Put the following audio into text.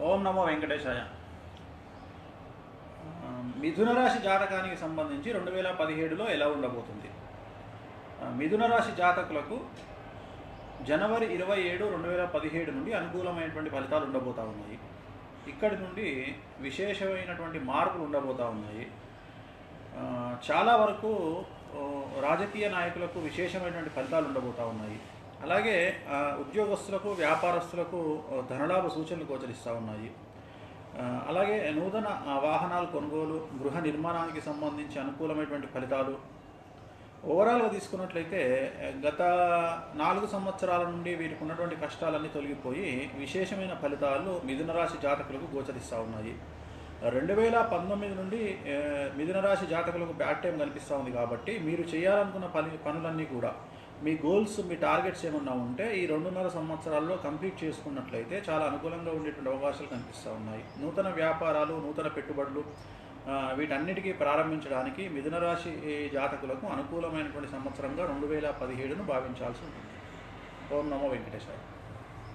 ఓం నమో వెంకటేశాయ. మిథున రాశి జాతకానికి సంబంధించి 2017లో ఎలా ఉండబోతుంది? మిథున రాశి జాతకులకు జనవరి 27, 2017 నుండి అనుకూలమైనటువంటి ఫలితాలు ఉండబోతూ ఉన్నాయి. ఇక్కడి నుండి విశేషమైనటువంటి మార్పులు ఉండబోతూ ఉన్నాయి. చాలా వరకు రాజకీయ నాయకులకు విశేషమైనటువంటి ఫలితాలు ఉండబోతూ ఉన్నాయి. అలాగే ఉద్యోగస్తులకు, వ్యాపారస్తులకు ధనలాభ సూచనలు గోచరిస్తూ ఉన్నాయి. అలాగే నూతన వాహనాలు కొనుగోలు, గృహ నిర్మాణానికి సంబంధించి అనుకూలమైనటువంటి ఫలితాలు. ఓవరాల్గా తీసుకున్నట్లయితే గత 4 సంవత్సరాల నుండి వీరికి ఉన్నటువంటి కష్టాలన్నీ తొలగిపోయి విశేషమైన ఫలితాలు మిథున రాశి జాతకులకు గోచరిస్తూ ఉన్నాయి. 2019 నుండి మిథున రాశి జాతకులకు బ్యాడ్ టైం కనిపిస్తూ ఉంది. కాబట్టి మీరు చేయాలనుకున్న పనులన్నీ కూడా, మీ గోల్స్, మీ టార్గెట్స్ ఏమన్నా ఉంటే ఈ 2.5 సంవత్సరాల్లో కంప్లీట్ చేసుకున్నట్లయితే చాలా అనుకూలంగా ఉండేటువంటి అవకాశాలు కనిపిస్తూ ఉన్నాయి. నూతన వ్యాపారాలు, నూతన పెట్టుబడులు, వీటన్నిటికీ ప్రారంభించడానికి మిథున రాశి జాతకులకు అనుకూలమైనటువంటి సంవత్సరంగా 2017ను భావించాల్సి ఉంటుంది. ఓం నమో వెంకటేశాయ.